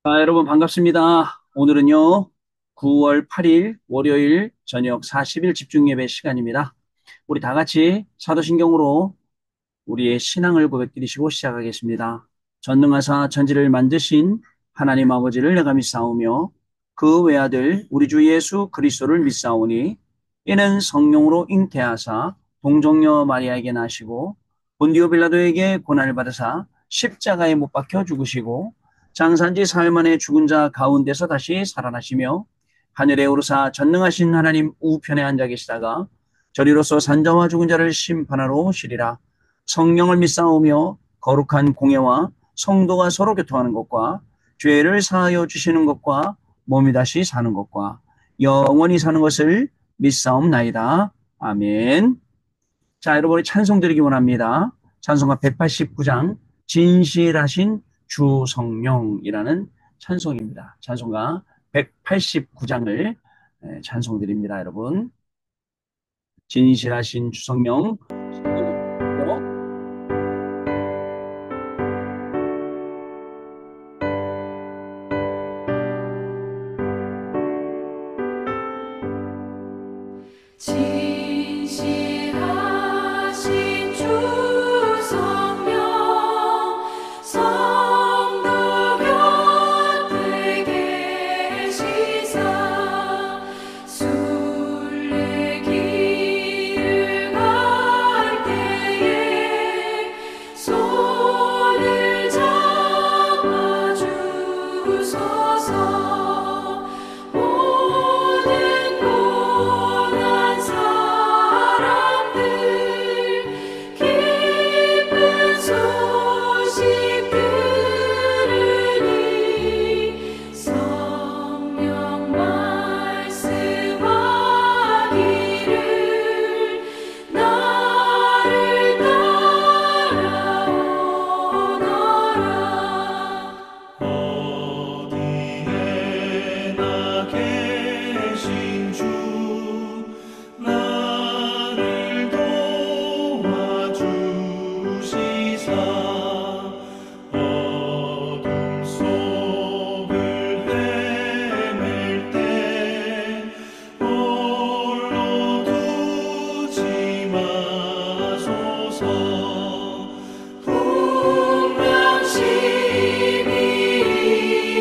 여러분 반갑습니다. 오늘은요, 9월 8일 월요일 저녁 40일 집중예배 시간입니다. 우리 다 같이 사도신경으로 우리의 신앙을 고백드리시고 시작하겠습니다. 전능하사 천지를 만드신 하나님 아버지를 내가 믿사오며 그 외아들 우리 주 예수 그리스도를 믿사오니 이는 성령으로 잉태하사 동정녀 마리아에게 나시고 본디오 빌라도에게 고난을 받으사 십자가에 못 박혀 죽으시고 장사한지 사흘 만에 죽은 자 가운데서 다시 살아나시며 하늘에 오르사 전능하신 하나님 우편에 앉아 계시다가 저리로서 산자와 죽은 자를 심판하러 오시리라. 성령을 믿사오며 거룩한 공예와 성도가 서로 교통하는 것과 죄를 사하여 주시는 것과 몸이 다시 사는 것과 영원히 사는 것을 믿사옵나이다. 아멘. 자, 여러분이 찬송 드리기 원합니다. 찬송가 189장 진실하신 주 성령이라는 찬송입니다. 찬송가 189장을 찬송 드립니다, 여러분. 진실하신 주 성령. 진실하신 주 성령 성도 곁에 계시사 순례길을 갈 때에 손을 잡아주소서. 모든 고난 사람들 기쁜 소식 들으니 성령 말씀하기를 나를 따라오너라. 어디에나 계신 주 나를 도와주시사 어둠 속을 헤맬 때 홀로 두지 마소서. 분명심이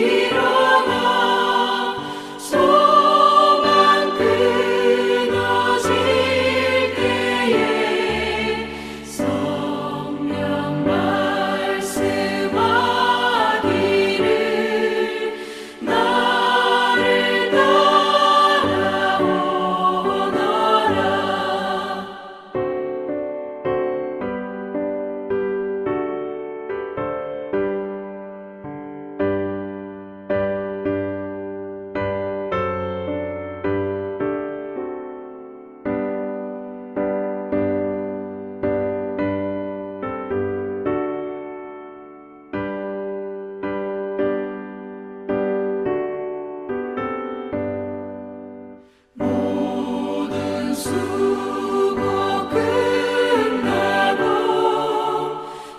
일어나 소망 끊어질 때에 성령 말씀하기를 나를 따라오너라. 모든 수고 끝나고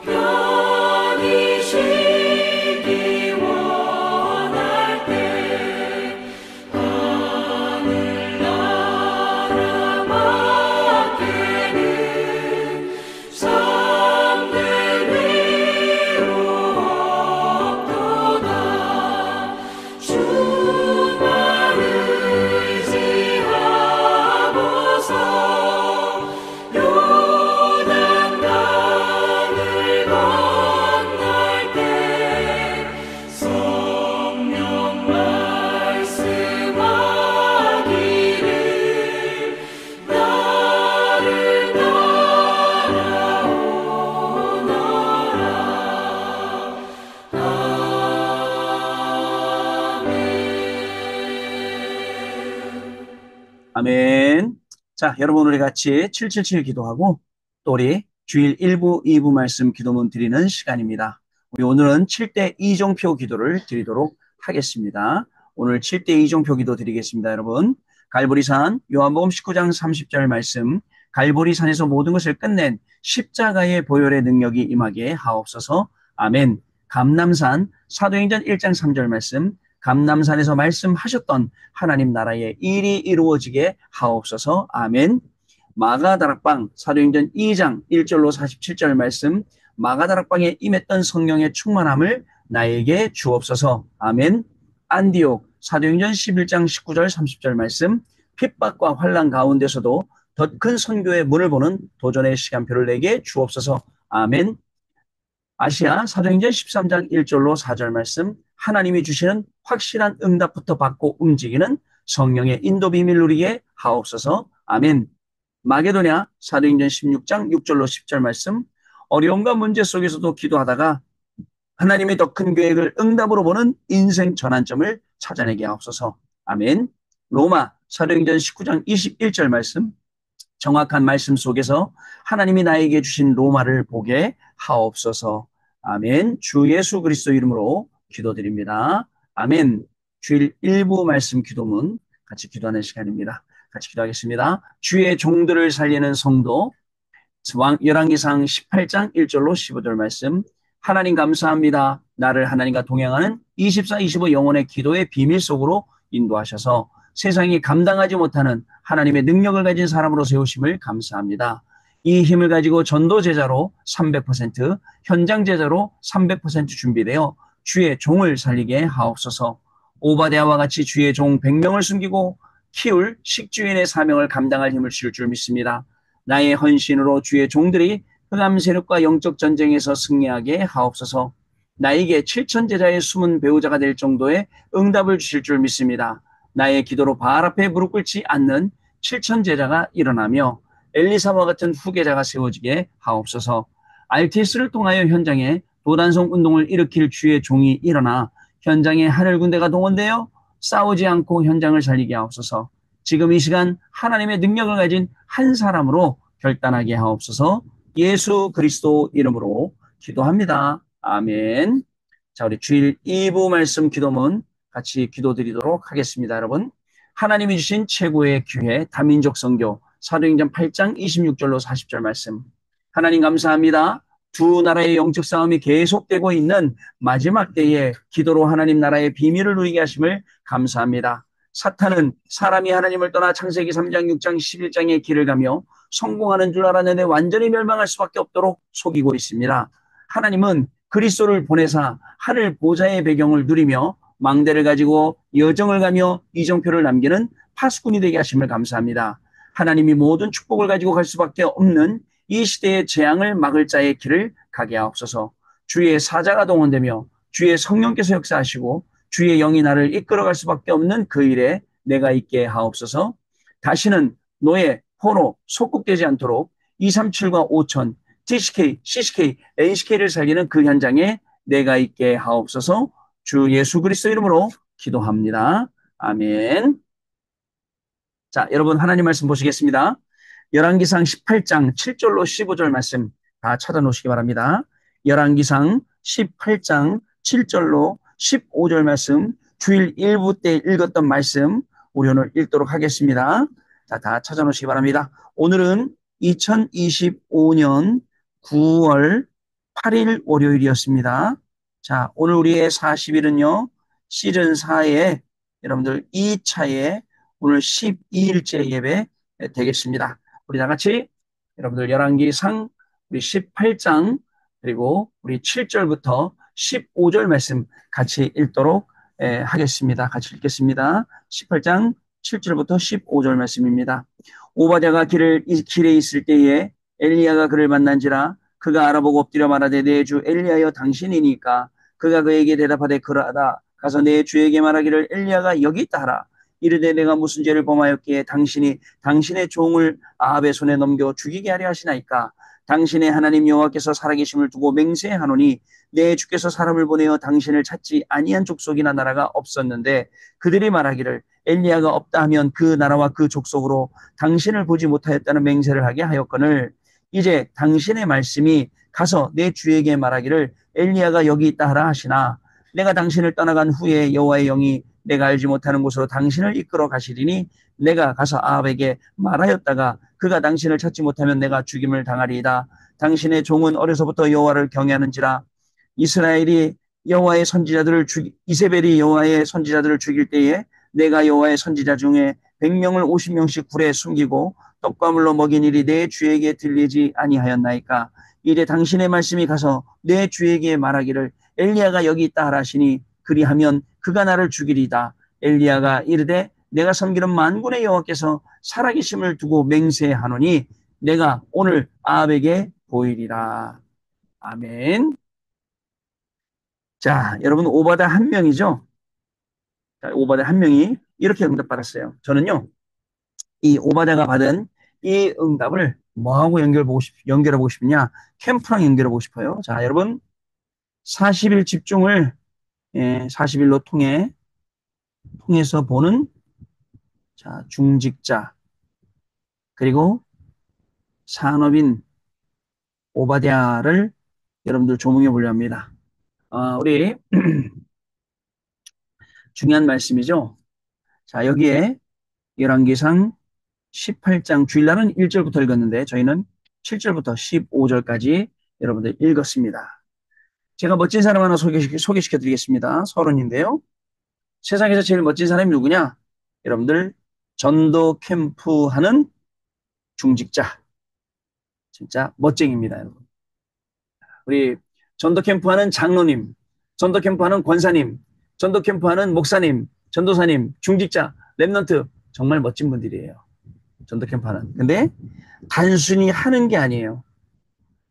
편히 쉬기 원할 때 하늘나라 밖에는 참된 위로 없도다. 주만 의지하고서 요단강을 건널 때 성령 말씀하기를 나를 따라오너라. 아멘. 자, 여러분 우리 같이 777 기도하고 또 우리 주일 1부, 2부 말씀 기도문 드리는 시간입니다. 우리 오늘은 7대 이종표 기도를 드리도록 하겠습니다. 오늘 7대 이종표 기도 드리겠습니다, 여러분. 갈보리산 요한복음 19장 30절 말씀, 갈보리산에서 모든 것을 끝낸 십자가의 보혈의 능력이 임하게 하옵소서. 아멘. 감람산 사도행전 1장 3절 말씀 감람산에서 말씀하셨던 하나님 나라의 일이 이루어지게 하옵소서. 아멘. 마가다락방 사도행전 2장 1절로 47절 말씀 마가다락방에 임했던 성령의 충만함을 나에게 주옵소서. 아멘. 안디옥 사도행전 11장 19절 30절 말씀 핍박과 환난 가운데서도 더 큰 선교의 문을 보는 도전의 시간표를 내게 주옵소서. 아멘. 아시아 사도행전 13장 1절로 4절 말씀 하나님이 주시는 확실한 응답부터 받고 움직이는 성령의 인도 비밀 누리게 하옵소서. 아멘. 마게도냐 사도행전 16장 6절로 10절 말씀 어려움과 문제 속에서도 기도하다가 하나님의 더 큰 계획을 응답으로 보는 인생 전환점을 찾아내게 하옵소서. 아멘. 로마 사도행전 19장 21절 말씀 정확한 말씀 속에서 하나님이 나에게 주신 로마를 보게 하옵소서. 아멘. 주 예수 그리스도 이름으로 기도드립니다. 아멘. 주일 일부 말씀 기도문 같이 기도하는 시간입니다. 같이 기도하겠습니다. 주의 종들을 살리는 성도 열왕기상 18장 1절로 15절 말씀 하나님 감사합니다. 나를 하나님과 동행하는 24-25 영혼의 기도의 비밀 속으로 인도하셔서 세상이 감당하지 못하는 하나님의 능력을 가진 사람으로 세우심을 감사합니다. 이 힘을 가지고 전도 제자로 300%, 현장 제자로 300% 준비되어 주의 종을 살리게 하옵소서. 오바댜와 같이 주의 종 100명을 숨기고 키울 식주인의 사명을 감당할 힘을 주실 줄 믿습니다. 나의 헌신으로 주의 종들이 흑암 세력과 영적 전쟁에서 승리하게 하옵소서. 나에게 7천 제자의 숨은 배우자가 될 정도의 응답을 주실 줄 믿습니다. 나의 기도로 바알 앞에 무릎 꿇지 않는 7천 제자가 일어나며 엘리사와 같은 후계자가 세워지게 하옵소서. RTS를 통하여 현장에 도단성 운동을 일으킬 주의 종이 일어나 현장에 하늘 군대가 동원되어 싸우지 않고 현장을 살리게 하옵소서. 지금 이 시간 하나님의 능력을 가진 한 사람으로 결단하게 하옵소서. 예수 그리스도 이름으로 기도합니다. 아멘. 자, 우리 주일 2부 말씀 기도문 같이 기도드리도록 하겠습니다. 여러분, 하나님이 주신 최고의 기회 다민족 선교 사도행전 8장 26절로 40절 말씀 하나님 감사합니다. 두 나라의 영적 싸움이 계속되고 있는 마지막 때에 기도로 하나님 나라의 비밀을 누리게 하심을 감사합니다. 사탄은 사람이 하나님을 떠나 창세기 3장 6장 11장의 길을 가며 성공하는 줄 알았는데 완전히 멸망할 수밖에 없도록 속이고 있습니다. 하나님은 그리스도를 보내사 하늘 보좌의 배경을 누리며 망대를 가지고 여정을 가며 이정표를 남기는 파수꾼이 되게 하심을 감사합니다. 하나님이 모든 축복을 가지고 갈 수밖에 없는 이 시대의 재앙을 막을 자의 길을 가게 하옵소서. 주의 사자가 동원되며 주의 성령께서 역사하시고 주의 영이 나를 이끌어갈 수밖에 없는 그 일에 내가 있게 하옵소서. 다시는 노예, 포로, 속국되지 않도록 237과 5000, TCK, CCK, NCK를 살리는 그 현장에 내가 있게 하옵소서. 주 예수 그리스도 이름으로 기도합니다. 아멘. 자, 여러분 하나님 말씀 보시겠습니다. 열왕기상 18장 7절로 15절 말씀 다 찾아놓으시기 바랍니다. 열왕기상 18장 7절로 15절 말씀 주일 1부 때 읽었던 말씀 우리 오늘 읽도록 하겠습니다. 자, 다 찾아놓으시기 바랍니다. 오늘은 2025년 9월 8일 월요일이었습니다. 자, 오늘 우리의 40일은요. 시즌 4의 여러분들 2차에 오늘 12일째 예배 되겠습니다. 우리 다 같이 여러분들 열왕기상 우리 18장 그리고 우리 7절부터 15절 말씀 같이 읽도록 하겠습니다. 같이 읽겠습니다. 18장 7절부터 15절 말씀입니다. 오바댜가 길에 있을 때에 엘리야가 그를 만난지라 그가 알아보고 엎드려 말하되 내 주 엘리야여 당신이니까 그가 그에게 대답하되 그러하다 가서 내 주에게 말하기를 엘리야가 여기 있다 하라. 이르되 내가 무슨 죄를 범하였기에 당신이 당신의 종을 아합의 손에 넘겨 죽이게 하려 하시나이까. 당신의 하나님 여호와께서 살아계심을 두고 맹세하노니 내 주께서 사람을 보내어 당신을 찾지 아니한 족속이나 나라가 없었는데 그들이 말하기를 엘리야가 없다 하면 그 나라와 그 족속으로 당신을 보지 못하였다는 맹세를 하게 하였거늘 이제 당신의 말씀이 가서 내 주에게 말하기를 엘리야가 여기 있다 하라 하시나 내가 당신을 떠나간 후에 여호와의 영이 내가 알지 못하는 곳으로 당신을 이끌어 가시리니 내가 가서 아합에게 말하였다가 그가 당신을 찾지 못하면 내가 죽임을 당하리이다. 당신의 종은 어려서부터 여호와를 경외하는지라 이스라엘이 여호와의 선지자들을 이세벨이 여호와의 선지자들을 죽일 때에 내가 여호와의 선지자 중에 100명을 50명씩 굴에 숨기고 떡과 물로 먹인 일이 내 주에게 들리지 아니하였나이까. 이래 당신의 말씀이 가서 내 주에게 말하기를 엘리야가 여기 있다 하시니 그리하면 그가 나를 죽이리다. 엘리야가 이르되 내가 섬기는 만군의 여호와께서 살아계심을 두고 맹세하노니 내가 오늘 아합에게 보이리라. 아멘. 자, 여러분 오바다 한 명이죠. 자, 오바다 한 명이 이렇게 응답받았어요. 저는요, 이 오바다가 받은 이 응답을 뭐하고 연결해 보고 싶냐? 캠프랑 연결해 보고 싶어요. 자, 여러분 40일 집중을 40일로 통해서 보는 자, 중직자 그리고 산업인 오바댜를 여러분들 조명해 보려 합니다. 우리 중요한 말씀이죠. 자, 여기에 열왕기상 18장 주일날은 1절부터 읽었는데 저희는 7절부터 15절까지 여러분들 읽었습니다. 제가 멋진 사람 하나 소개시켜 드리겠습니다. 서론인데요. 세상에서 제일 멋진 사람이 누구냐? 여러분들 전도 캠프 하는 중직자. 진짜 멋쟁입니다, 여러분. 우리 전도 캠프 하는 장로님, 전도 캠프 하는 권사님, 전도 캠프 하는 목사님, 전도사님, 중직자, 랩런트 정말 멋진 분들이에요. 전도 캠프 하는. 근데 단순히 하는 게 아니에요.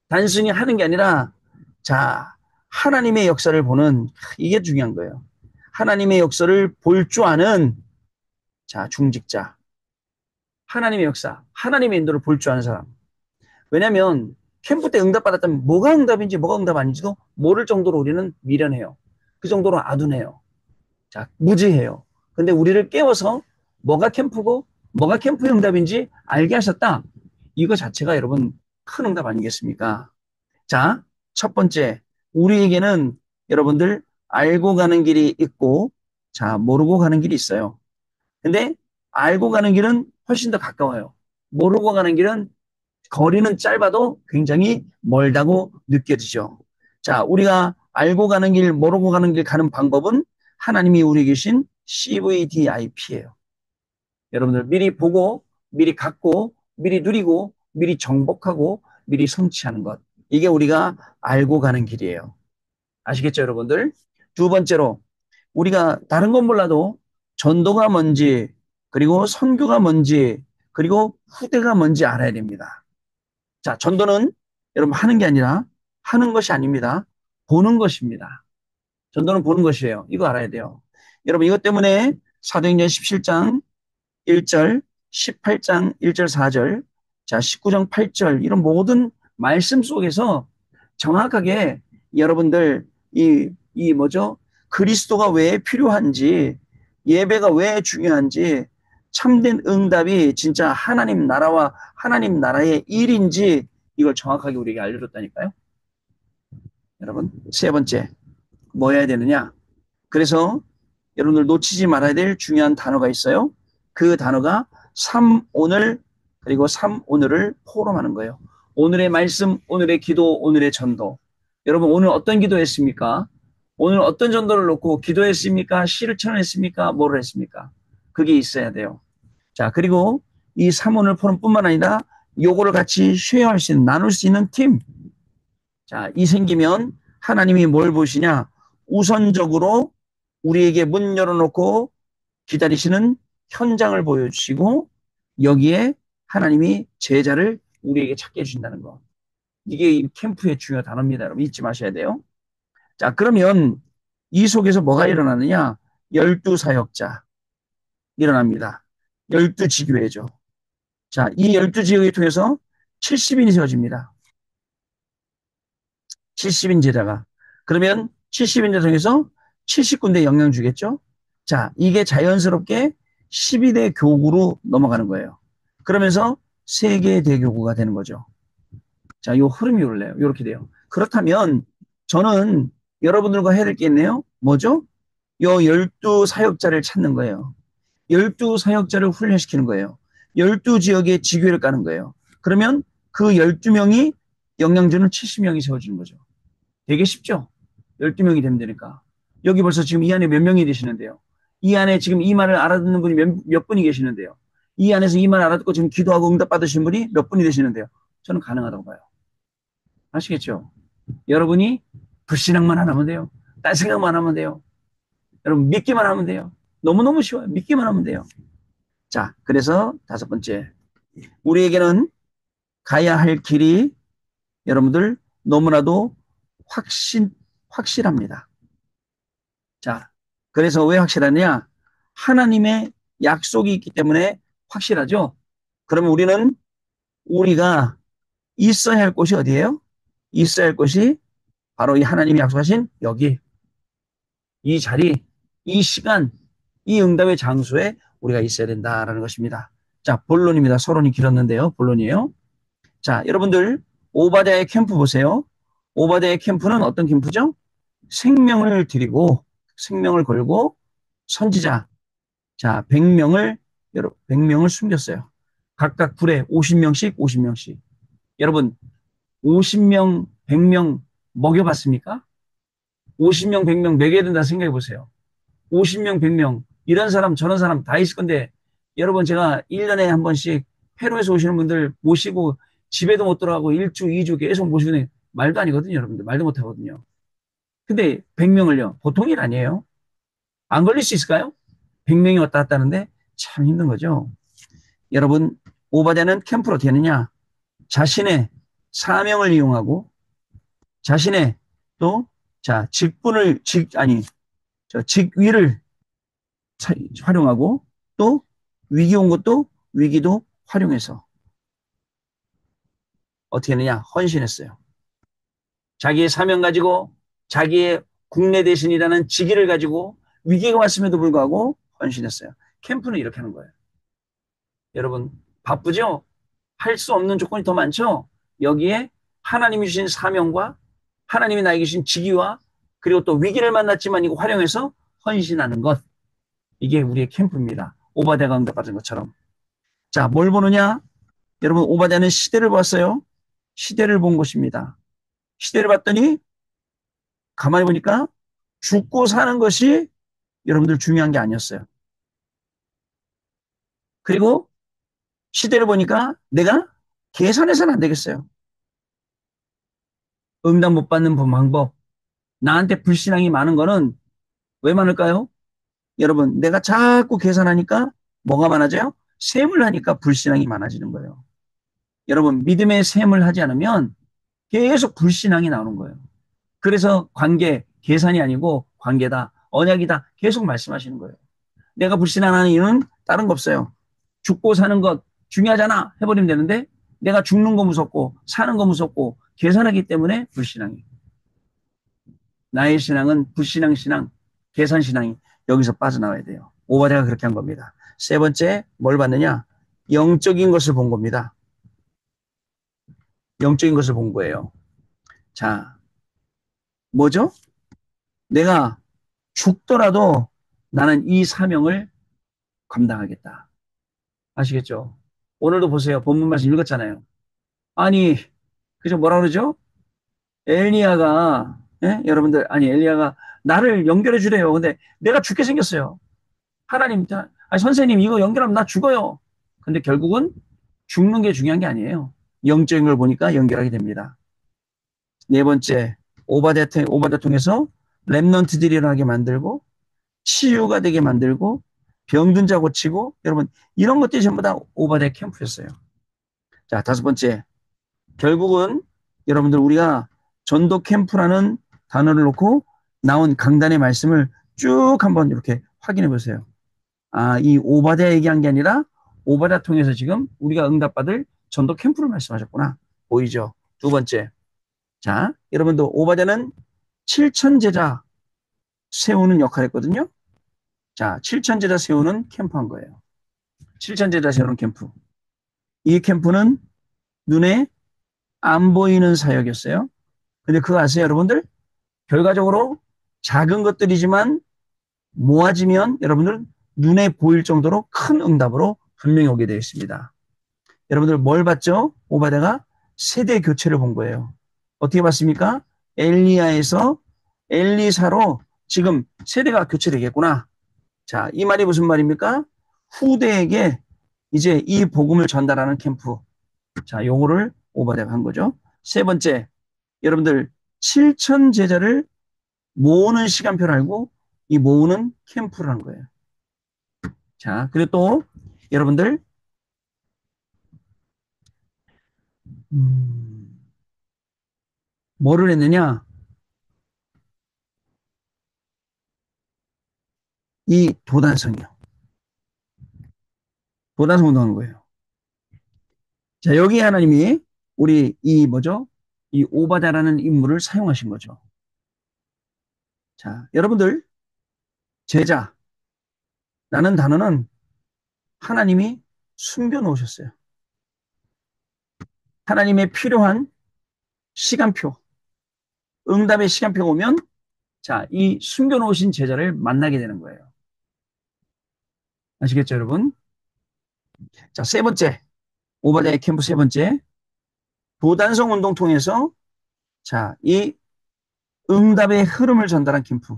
단순히 하는 게 아니라 자, 하나님의 역사를 보는 이게 중요한 거예요. 하나님의 역사를 볼 줄 아는 자, 중직자. 하나님의 역사, 하나님의 인도를 볼 줄 아는 사람. 왜냐하면 캠프 때 응답받았다면 뭐가 응답인지 뭐가 응답 아닌지도 모를 정도로 우리는 미련해요. 그 정도로 아둔해요. 자, 무지해요. 근데 우리를 깨워서 뭐가 캠프고 뭐가 캠프의 응답인지 알게 하셨다. 이거 자체가 여러분 큰 응답 아니겠습니까? 자, 첫 번째, 우리에게는 여러분들 알고 가는 길이 있고, 자, 모르고 가는 길이 있어요. 근데 알고 가는 길은 훨씬 더 가까워요. 모르고 가는 길은 거리는 짧아도 굉장히 멀다고 느껴지죠. 자, 우리가 알고 가는 길, 모르고 가는 길 가는 방법은 하나님이 우리 계신 CVDIP예요. 여러분들 미리 보고, 미리 갖고, 미리 누리고, 미리 정복하고, 미리 성취하는 것. 이게 우리가 알고 가는 길이에요. 아시겠죠, 여러분들? 두 번째로, 우리가 다른 건 몰라도 전도가 뭔지, 그리고 선교가 뭔지, 그리고 후대가 뭔지 알아야 됩니다. 자, 전도는 여러분 하는 게 아니라 하는 것이 아닙니다. 보는 것입니다. 전도는 보는 것이에요. 이거 알아야 돼요. 여러분 이것 때문에 사도행전 17장 1절, 18장 1절 4절, 자 19장 8절 이런 모든 말씀 속에서 정확하게 여러분들 이 뭐죠? 그리스도가 왜 필요한지, 예배가 왜 중요한지, 참된 응답이 진짜 하나님 나라와 하나님 나라의 일인지 이걸 정확하게 우리에게 알려줬다니까요. 여러분, 세 번째, 뭐 해야 되느냐? 그래서 여러분들 놓치지 말아야 될 중요한 단어가 있어요. 그 단어가 삼오늘 그리고 삼오늘을 포럼하는 거예요. 오늘의 말씀, 오늘의 기도, 오늘의 전도. 여러분 오늘 어떤 기도했습니까? 오늘 어떤 전도를 놓고 기도했습니까? 시를 청했습니까? 뭐를 했습니까? 그게 있어야 돼요. 자, 그리고 이 삼오늘 포럼뿐만 아니라 요거를 같이 쉐어할 수 있는, 나눌 수 있는 팀. 자, 이 생기면 하나님이 뭘 보시냐? 우선적으로 우리에게 문 열어놓고 기다리시는 현장을 보여주시고 여기에 하나님이 제자를 우리에게 찾게 해주신다는 거. 이게 이 캠프의 중요한 단어입니다. 여러분 잊지 마셔야 돼요. 자, 그러면 이 속에서 뭐가 일어나느냐? 12사역자 일어납니다. 12지교회죠. 자, 이 12지교회 통해서 70인이 세워집니다. 70인 제자가. 그러면 70인 제자 중에서 70군데 영향 주겠죠? 자, 이게 자연스럽게 12대 교구로 넘어가는 거예요. 그러면서 세계 대교구가 되는 거죠. 자, 요 흐름이 올래요. 이렇게 돼요. 그렇다면 저는 여러분들과 해야 될 게 있네요. 뭐죠? 요 12사역자를 찾는 거예요. 12사역자를 훈련시키는 거예요. 12지역의 지교를 까는 거예요. 그러면 그 12명이 영양주는 70명이 세워지는 거죠. 되게 쉽죠? 12명이 되면 되니까. 여기 벌써 지금 이 안에 몇 명이 되시는데요. 이 안에 지금 이 말을 알아듣는 분이 몇 분이 계시는데요. 이 안에서 이 말 알아듣고 지금 기도하고 응답 받으신 분이 몇 분이 되시는데요. 저는 가능하다고 봐요. 아시겠죠? 여러분이 불신앙만 안 하면 돼요. 딴 생각만 하면 돼요. 여러분 믿기만 하면 돼요. 너무너무 쉬워요. 믿기만 하면 돼요. 자, 그래서 다섯 번째. 우리에게는 가야 할 길이 여러분들 너무나도 확실합니다. 자, 그래서 왜 확실하냐? 하나님의 약속이 있기 때문에 확실하죠? 그러면 우리가 있어야 할 곳이 어디예요? 있어야 할 곳이 바로 이 하나님이 약속하신 여기, 이 자리, 이 시간, 이 응답의 장소에 우리가 있어야 된다라는 것입니다. 자, 본론입니다. 서론이 길었는데요. 본론이에요. 자, 여러분들 오바댜의 캠프 보세요. 오바댜의 캠프는 어떤 캠프죠? 생명을 드리고 생명을 걸고 선지자 자 100명을 숨겼어요. 각각 굴에 50명씩 50명씩. 여러분 50명 100명 먹여봤습니까? 50명 100명 먹여야 된다 생각해 보세요. 50명 100명 이런 사람 저런 사람 다 있을 건데 여러분 제가 1년에 한 번씩 페루에서 오시는 분들 모시고 집에도 못 들어가고 1주 2주 계속 모시는 말도 아니거든요. 여러분들 말도 못 하거든요. 근데 100명을요 보통 일 아니에요. 안 걸릴 수 있을까요? 100명이 왔다 갔다 하는데 참 힘든 거죠. 여러분 오바댜는 캠프로 되느냐? 자신의 사명을 이용하고 자신의 또 직분을 직위를 활용하고 또 위기 온 것도 위기도 활용해서 어떻게 했느냐? 헌신했어요. 자기의 사명 가지고 자기의 국내 대신이라는 직위를 가지고 위기가 왔음에도 불구하고 헌신했어요. 캠프는 이렇게 하는 거예요. 여러분 바쁘죠? 할 수 없는 조건이 더 많죠? 여기에 하나님이 주신 사명과 하나님이 나에게 주신 직위와 그리고 또 위기를 만났지만 이거 활용해서 헌신하는 것. 이게 우리의 캠프입니다. 오바댜가 응답받은 것처럼. 자, 뭘 보느냐? 여러분 오바댜는 시대를 봤어요. 시대를 본 것입니다. 시대를 봤더니 가만히 보니까 죽고 사는 것이 여러분들 중요한 게 아니었어요. 그리고 시대를 보니까 내가 계산해서는 안 되겠어요. 응답 못 받는 방법. 나한테 불신앙이 많은 거는 왜 많을까요? 여러분, 내가 자꾸 계산하니까 뭐가 많아져요? 셈을 하니까 불신앙이 많아지는 거예요. 여러분, 믿음의 셈을 하지 않으면 계속 불신앙이 나오는 거예요. 그래서 계산이 아니고 관계다, 언약이다, 계속 말씀하시는 거예요. 내가 불신앙하는 이유는 다른 거 없어요. 죽고 사는 것 중요하잖아 해버리면 되는데 내가 죽는 거 무섭고 사는 거 무섭고 계산하기 때문에 불신앙이. 나의 신앙은 불신앙 신앙, 계산 신앙이 여기서 빠져나와야 돼요. 오바댜가 그렇게 한 겁니다. 세 번째 뭘 봤느냐? 영적인 것을 본 겁니다. 영적인 것을 본 거예요. 자, 뭐죠? 내가 죽더라도 나는 이 사명을 감당하겠다. 아시겠죠? 오늘도 보세요. 본문 말씀 읽었잖아요. 아니, 그죠? 뭐라 그러죠? 엘리야가, 예? 여러분들, 아니, 엘리야가 나를 연결해 주래요. 근데 내가 죽게 생겼어요. 하나님, 아니, 선생님, 이거 연결하면 나 죽어요. 근데 결국은 죽는 게 중요한 게 아니에요. 영적인 걸 보니까 연결하게 됩니다. 네 번째, 오바댜 통해서 렘넌트들이 일어나게 만들고, 치유가 되게 만들고, 병든 자 고치고, 여러분, 이런 것들이 전부 다 오바댜 캠프였어요. 자, 다섯 번째, 결국은 여러분들 우리가 전도 캠프라는 단어를 놓고 나온 강단의 말씀을 쭉 한번 이렇게 확인해 보세요. 아, 이 오바댜 얘기한 게 아니라 오바댜 통해서 지금 우리가 응답받을 전도 캠프를 말씀하셨구나. 보이죠? 두 번째. 자, 여러분도 오바댜는 7천 제자 세우는 역할을 했거든요. 자, 7천 제자 세우는 캠프 한 거예요. 7천 제자 세우는 캠프. 이 캠프는 눈에 안 보이는 사역이었어요. 근데 그거 아세요, 여러분들? 결과적으로 작은 것들이지만 모아지면 여러분들 눈에 보일 정도로 큰 응답으로 분명히 오게 되어 있습니다. 여러분들 뭘 봤죠? 오바댜가 세대 교체를 본 거예요. 어떻게 봤습니까? 엘리야에서 엘리사로 지금 세대가 교체되겠구나. 자, 이 말이 무슨 말입니까? 후대에게 이제 이 복음을 전달하는 캠프. 자, 요거를 오바댜가 한 거죠. 세 번째, 여러분들 7천 제자를 모으는 시간표를 알고 이 모으는 캠프를 한 거예요. 자, 그리고 또 여러분들 뭐를 했느냐? 이 도단성이요. 도단성 운동하는 거예요. 자, 여기 하나님이 우리 이 뭐죠? 이 오바댜라는 인물을 사용하신 거죠. 자, 여러분들 제자라는 단어는 하나님이 숨겨 놓으셨어요. 하나님의 필요한 시간표, 응답의 시간표가 오면 자, 이 숨겨 놓으신 제자를 만나게 되는 거예요. 아시겠죠, 여러분? 자, 세 번째, 오바댜의 캠프 세 번째, 도단성 운동 통해서 자, 이 응답의 흐름을 전달한 캠프.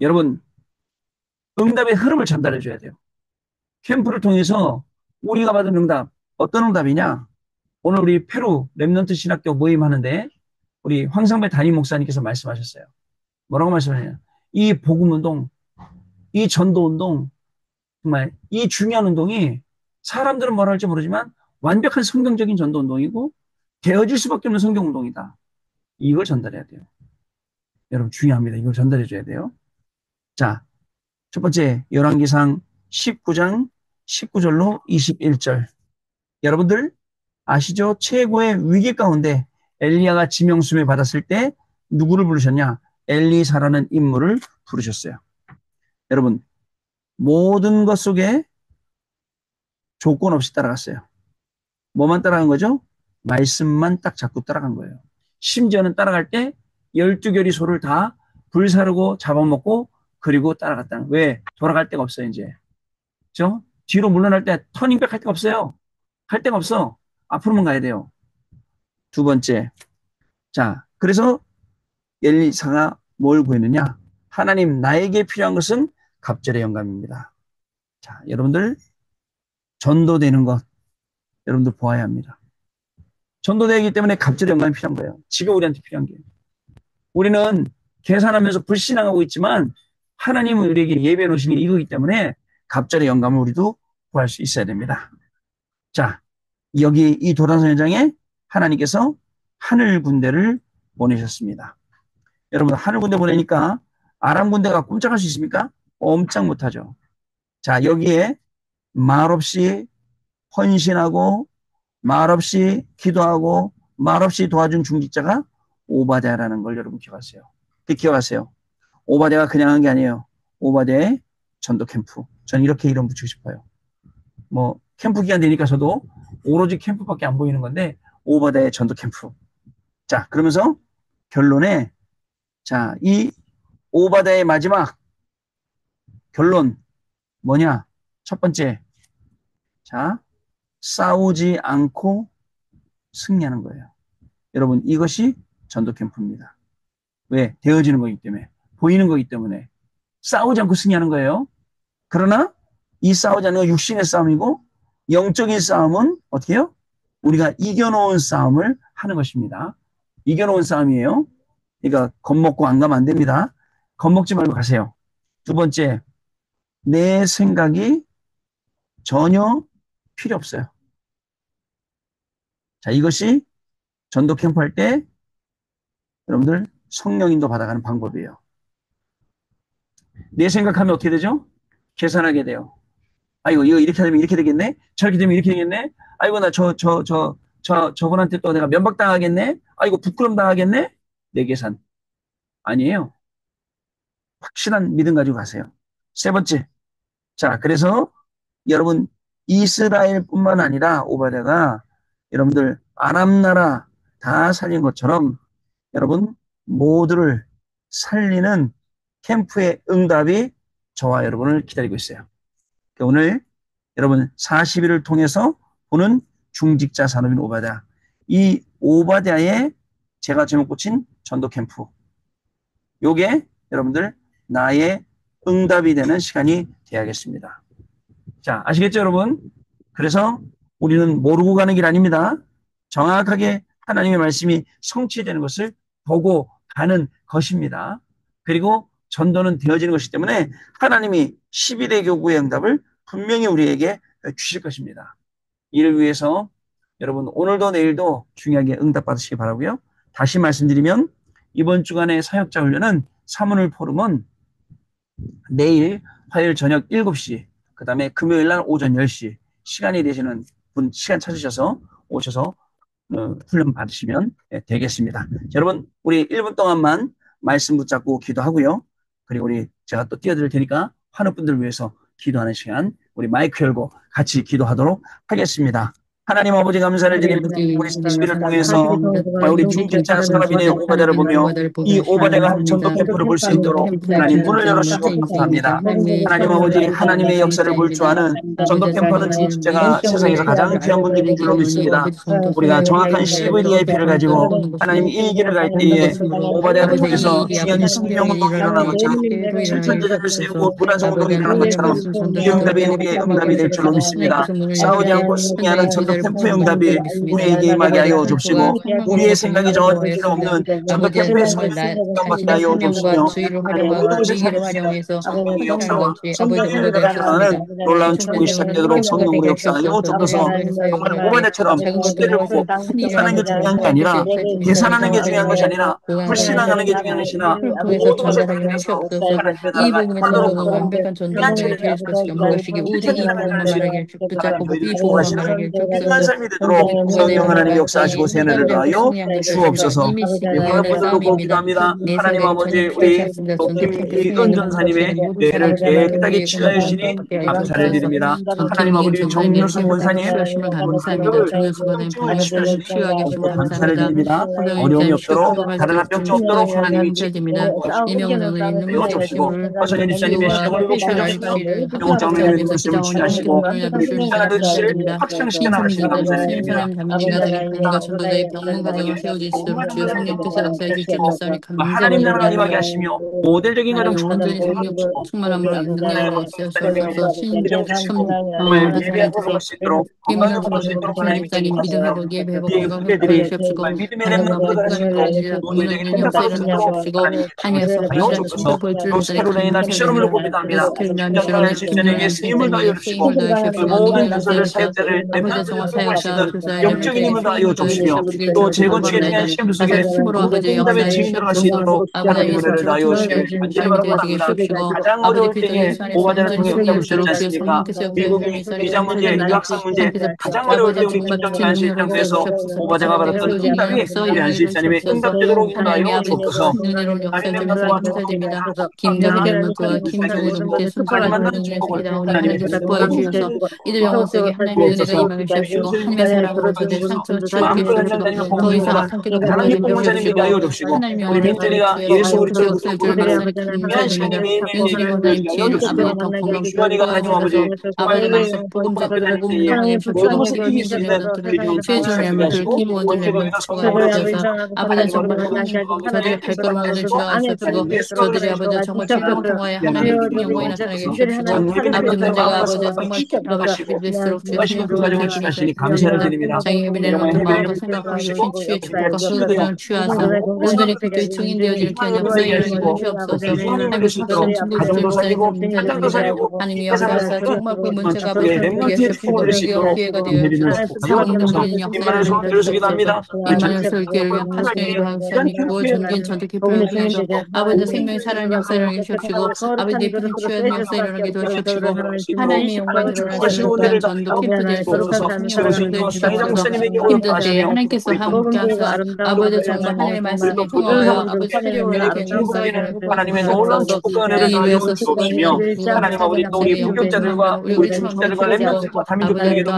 여러분, 응답의 흐름을 전달해 줘야 돼요. 캠프를 통해서 우리가 받은 응답, 어떤 응답이냐? 오늘 우리 페루 렘넌트 신학교 모임 하는데 우리 황상배 담임 목사님께서 말씀하셨어요. 뭐라고 말씀하냐? 이 복음 운동, 이 전도 운동, 정말 이 중요한 운동이 사람들은 뭐라 할지 모르지만 완벽한 성경적인 전도 운동이고 되어질 수밖에 없는 성경 운동이다. 이걸 전달해야 돼요. 여러분 중요합니다. 이걸 전달해 줘야 돼요. 자, 첫 번째 열왕기상 19장 19절로 21절. 여러분들 아시죠? 최고의 위기 가운데 엘리야가 지명수배 받았을 때 누구를 부르셨냐? 엘리사라는 인물을 부르셨어요. 여러분 모든 것 속에 조건 없이 따라갔어요. 뭐만 따라간 거죠? 말씀만 딱 잡고 따라간 거예요. 심지어는 따라갈 때 12결이 소를 다 불사르고 잡아먹고 그리고 따라갔다는 거예요. 왜? 돌아갈 데가 없어요, 이제. 그죠? 뒤로 물러날 때 터닝백 할 데가 없어요. 할 데가 없어. 앞으로만 가야 돼요. 두 번째. 자, 그래서 엘리사가 뭘 구했느냐? 하나님, 나에게 필요한 것은 갑절의 영감입니다. 자, 여러분들 전도되는 것 여러분들 보아야 합니다. 전도되기 때문에 갑절의 영감이 필요한 거예요. 지금 우리한테 필요한 게. 우리는 계산하면서 불신앙하고 있지만 하나님은 우리에게 예배해 놓으신 게 이거기 때문에 갑절의 영감을 우리도 구할 수 있어야 됩니다. 자, 여기 이 도단성 현장에 하나님께서 하늘 군대를 보내셨습니다. 여러분 하늘 군대 보내니까 아람 군대가 꼼짝할 수 있습니까? 꼼짝 못하죠. 자, 여기에 말없이 헌신하고 말없이 기도하고 말없이 도와준 중직자가 오바댜라는 걸 여러분 기억하세요. 기억하세요. 오바댜가 그냥 한 게 아니에요. 오바댜의 전도 캠프. 저는 이렇게 이름 붙이고 싶어요. 뭐 캠프 기간 되니까 저도 오로지 캠프밖에 안 보이는 건데 오바댜의 전도 캠프. 자, 그러면서 결론에 자, 이 오바댜의 마지막 결론 뭐냐? 첫 번째, 자, 싸우지 않고 승리하는 거예요. 여러분, 이것이 전도 캠프입니다. 왜? 되어지는 거기 때문에. 보이는 거기 때문에. 싸우지 않고 승리하는 거예요. 그러나 이 싸우지 않는 건 육신의 싸움이고 영적인 싸움은 어떻게 해요? 우리가 이겨놓은 싸움을 하는 것입니다. 이겨놓은 싸움이에요. 그러니까 겁먹고 안 가면 안 됩니다. 겁먹지 말고 가세요. 두 번째, 내 생각이 전혀 필요 없어요. 자, 이것이 전도 캠프 할 때 여러분들 성령인도 받아가는 방법이에요. 내 생각하면 어떻게 되죠? 계산하게 돼요. 아이고, 이거 이렇게 되면 이렇게 되겠네? 저렇게 되면 이렇게 되겠네? 아이고, 나 저분한테 또 내가 면박당하겠네? 아이고, 부끄럼 당하겠네? 내 계산. 아니에요. 확실한 믿음 가지고 가세요. 세 번째. 자, 그래서 여러분, 이스라엘뿐만 아니라 오바댜가 여러분들 아람 나라 다 살린 것처럼 여러분 모두를 살리는 캠프의 응답이 저와 여러분을 기다리고 있어요. 오늘 여러분 40일을 통해서 보는 중직자 산업인 오바댜. 이 오바댜의 제가 제목 붙인 전도 캠프. 요게 여러분들 나의 응답이 되는 시간이 돼야겠습니다. 자, 아시겠죠, 여러분? 그래서 우리는 모르고 가는 길 아닙니다. 정확하게 하나님의 말씀이 성취되는 것을 보고 가는 것입니다. 그리고 전도는 되어지는 것이기 때문에 하나님이 12대 교구의 응답을 분명히 우리에게 주실 것입니다. 이를 위해서 여러분 오늘도 내일도 중요하게 응답 받으시기 바라고요. 다시 말씀드리면 이번 주간의 사역자 훈련은 사문을 포럼은 내일 화요일 저녁 7시, 그 다음에 금요일 날 오전 10시 시간이 되시는 분 시간 찾으셔서 오셔서 훈련 받으시면 되겠습니다. 여러분 우리 1분 동안만 말씀 붙잡고 기도하고요. 그리고 우리 제가 또 띄워드릴 테니까 하는 분들 위해서 기도하는 시간 우리 마이크 열고 같이 기도하도록 하겠습니다. 하나님 아버지 감사를 드립니다. 우리 40일을 통해서 우리 중직자 사람인의 오바자를 보며 이 오바자가 한 전도 캠프를 볼 수 있도록 하나님 문을 열어주시고 감사합니다. 하나님 아버지 하나님의 역사를 볼 줄 아는 전도 캠프는 중직자가 세상에서 가장 귀한 분들인 줄로 믿습니다. 우리가 정확한 CVDIP를 가지고 하나님 일기를 갈 때에 오바자를 통해서 중요한 성령운동이 일어난 것처럼 실천제자를 세우고 도단성운동이 일어난 것처럼 이 응답이 우리의 응답이 될 줄로 믿습니다. 싸우지 않고 승리하는 전도 캠프 응답이 우리에게 임하게 하여 주시고 우리의 생각이 정할 필요 없는 전도 캠프의 성령받게 하여 주시며 모든 것을 살리시는 성령의 역사와 성령의 일을 나타나는 놀라운 축복이 시작되도록 성령으로 역사하여 주셔서 정말 오바데처럼 시대를 보고 계산하는 게 중요한 게 아니라 계산하는 게 중요한 것이 아니라 불신앙하는 게 중요한 것이나 모든 것을 다해서 하나님의 나라가 하도록 하고 중요한 책을 실천을 하는 것이 하나님 저희들이 주목하시는 훌륭한 삶이 되도록 성령 하나님 역사하시고 세뇌를 더하여 주옵소서. 그런 분들로 꼭 기도합니다. 하나님 아버지 우리 김의은 전사님의 뇌를 깨끗하게 치료해 주시니 감사를 드립니다. 하나님 아버지 정유승 원사님 감사합니다. 정유승원의 병을 치유하게 해주시고 감사를 감사합니다. 드립니다. 어려움이 없도록 다른 합병증 없도록 하나님이 감사드립니다. 이명훈을 있는 주시고 허선현 입사님의 시험을 회복시켜주시고 영장님의 말씀을 취하시고 피자라듯이 확장시켜 나가시는 감사를 드립니다. 인과 전도자의 병문 가정을 세워주시도록 주여 성령께서 역사해 주실 말씀이 하나님 나라가 감사드립니다. 임하게 하시며 모델적인 가정 온전히 성령 충만함으로 능력으로 쓰여주셔서 정말 예배한 것을 볼수 있도록 건강한 것을 볼수 있도록 하나님이 목사님 믿음 회복, 예배 회복, 건강 회복해 후배들이 주시옵시고 믿음의 렘넌트가 되시도록 문을 열린 역사에 일어나 주시옵시고 한에서 확실한 충격을 노스카로라이나 미션을 놓고 합니다. 김정관 실전에게 쓰임을 다하여 주시고 모든 부서를 사역자를 아버지 정화 사역자 교사의 영적인 힘을 다하여 주시며 또 재건축에 대한 시험들 속에 모든 응답의 증인 들어갈 수 있도록 하나님의 은혜를 다하여 주시길 간절히 바랍니다. 가장 어려울 때에 오바자를 통해 응답을 주셨지 않습니까? 미국의 비자 문제, 유학생 문제 가장 어려울 때 우리 김정관 실장께서 오바자가 받았던 응답이 우리 한실장님의 응답되도록 인도하여 주옵소서. 감사드립니다. 김정일 멘토와 김정일 멘토의 순수한 능력을 하나님께 수고해 주셔서 이들 영혼 속에 하나님의 은혜가 임하게 주시옵시고 하나님의 사랑으로 저들의 상처를 치유해 주시옵시고 더 이상 악한 길로 걸어가지 주시옵시고 하나님의 영혼을 예수 그리스도의 역사를 줄 말씀을 감사드립니다. 윤주님 원장님 뒤에는 아버지 더 건강 주셔서 아버지 말씀 복음 전하게 주시옵시고 김민준 멘토를 최준 멘토를 김원준 멘토를 주셔서 아버지 정말 저들의 발걸음을 주셔서 저들이 아버지 정말 최종 통화에 하나님의 큰 영광이 나타나게 해주시옵시고 아버지 문제가 아버지 정말 들어가실 수 있도록 주여 가정을 취하시니 감사를 드립니다. 장애인의 모든 마음과 생각과 신취의 축복과 흑을 취하사 온전히 그때 증인되어지는 기한 역사에 이르게 주옵소서. 하나님의 축복은 증거주의 역사에 감사드립니다. 하나님이 역사하사 정말 그 문제가 아버지 함께 하시옵시고 우리가 기회가 되어 상황이 넘기는 역사를 감사드립니다. 이만을 설계를 위한 파수행위로 하옵사니 구호 전진 전투 기표를 통해서 아버지 생명의 살아는 역사를 일어나게 주옵시고 아버지 내 편에 취하는 역사를 일어나게 도와주옵시고 하나님의 영광이 드러나시는 그런 전도 캠프들에서 성령을 주옵소서. 힘든 때에 하나님께서 함께 하사 아버지 정말 하나님의 말씀에 통하여 아버지 필요를 이렇게 역사를 하나님의 놀라운 축복과 은혜를 다하여 주옵시며 하나님 아버지 또 우리 부교자들과 우리 중직자들과 렘넌트과 다민족들에게도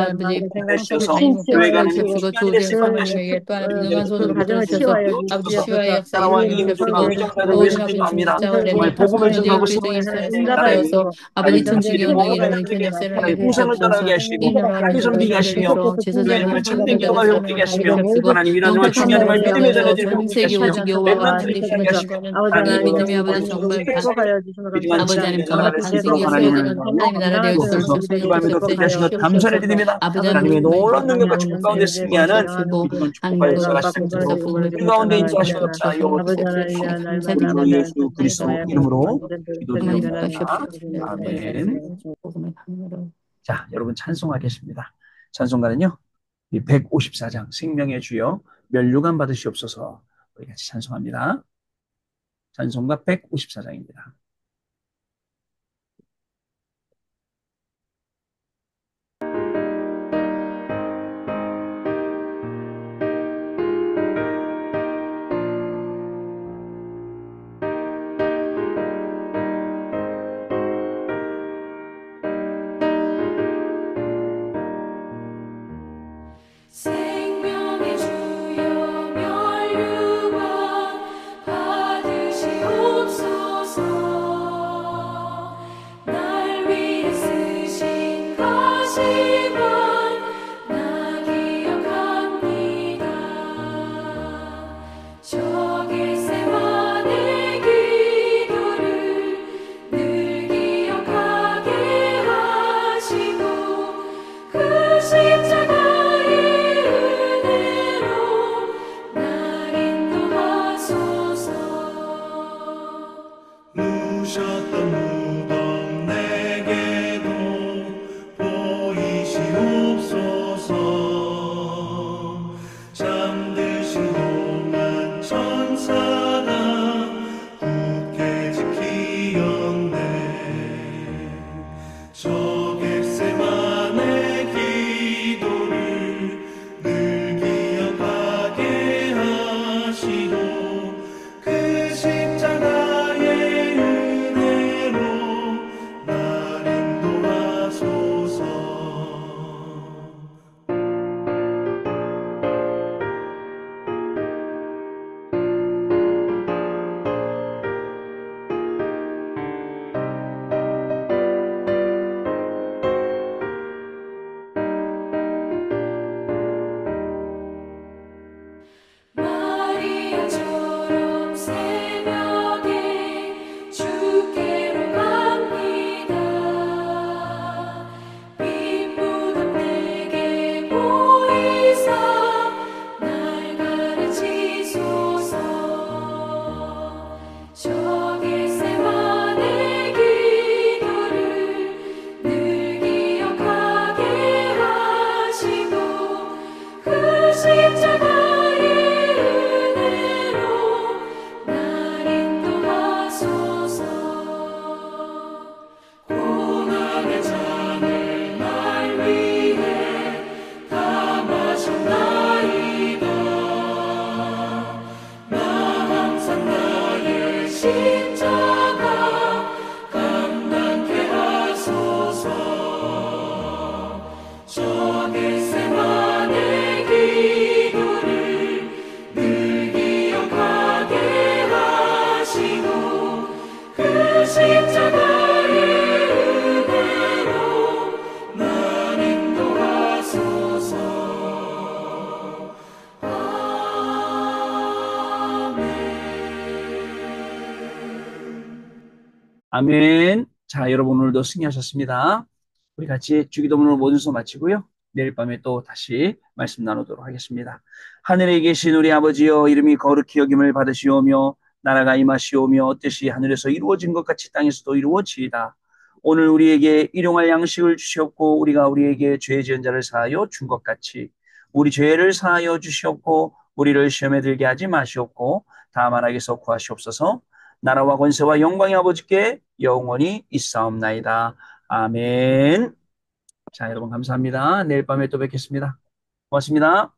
주셔서 교회가 주옵시고 조대 성령님에게 또한 능한 손으로 붙여주셔서 아버지 시와의 역사를 이루옵시고 모든 아버지 중직자와 렘넌트 성도들의 그리스도의 인사를 생각하여서 아버지 전직의 운동이 일어나는 기한 역사를 하게 풍성을 떠나게 하시고 풍성을 비게 하시고 하시며 주옵소서. 제사장과 하나님을 참된 헌금자들 기도가 사랑을 회복되게 받게 하시며 하옵시고 하나님 이런 영적 중요한 순간을 말 믿음의 들어가서 자녀들을 전 회복되게 세계 하시며 오직 여호와가 한 랩런트를 되심을 회복되게 하시며 증거하는 이 하나님 믿음의 모든 아버지 것을 정말 회복되게 하시며 믿음의 아버지 지향 하나님 되는 나라를 정말 세우도록 반석이 하나님을 세워지는 위하여 하나님의 나라를 기도하옵소서. 세울 수 있는 기도하며 뜻을 돕게 하시며 감사를 하시옵소서. 드립니다. 아버지 하나님의 하나님 놀라운 능력과 축복 가운데 말씀하신 승리하는 제사하고 믿음의 축복과 하나님 역사가 돌아가셔서 시작되도록 복음을 그 전하며 가운데 떠나가게 인도하시옵소서. 하옵소서. 여호와께서 주시니 우리 주 감사드립니다. 예수 그리스도 이름으로 어머니 기도드립니다. 복하시옵소서. 아멘. 복음을 받으러 자, 여러분 찬송하겠습니다. 찬송가는요, 이 154장 생명의 주여 면류관 받으시옵소서. 우리 같이 찬송합니다. 찬송가 154장입니다. 생명의 주여 멸류관 받으시옵소서. 날 위해 쓰신 가시관 나 기억합니다. 저 겟세마네 기도를 늘 기억하게 하시고 그 십자가의 은혜로 날 인도하소서. 누셨던 무덤 내게도 보이시옵소서. 잠드신 동안 천사가 굳게 지키었네. 저 겟세마네 기도를 늘 기억하게 하시고 그 십자가의 은혜로 날 인도하소서. 마리아처럼 새벽에 주께로 갑니다. 빈 무덤 내게 보이사 날 가르치소서. 저 겟세마네 기도를 늘 기억하게 하시고 그 십자가의 은혜로 날 인도하소서. 고난의 잔을 날 위해 다 마셨나이다. 나 항상 나의 십자가 감당케 하소서. 저 겟세마네 기도를 늘 기억하게 하시고 그 십자가의 은혜로 날 인도하소서. 아멘. 자, 여러분 오늘도 승리하셨습니다. 우리 같이 주기도문을 모든 수 마치고요. 내일 밤에 또 다시 말씀 나누도록 하겠습니다. 하늘에 계신 우리 아버지여 이름이 거룩히 여김을 받으시오며 나라가 임하시오며 뜻이 하늘에서 이루어진 것 같이 땅에서도 이루어지이다. 오늘 우리에게 일용할 양식을 주시옵고 우리가 우리에게 죄 지은 자를 사하여 준 것 같이 우리 죄를 사하여 주시옵고 우리를 시험에 들게 하지 마시옵고 다만 악에서 구하시옵소서. 나라와 권세와 영광의 아버지께 영원히 있사옵나이다. 아멘. 자, 여러분 감사합니다. 내일 밤에 또 뵙겠습니다. 고맙습니다.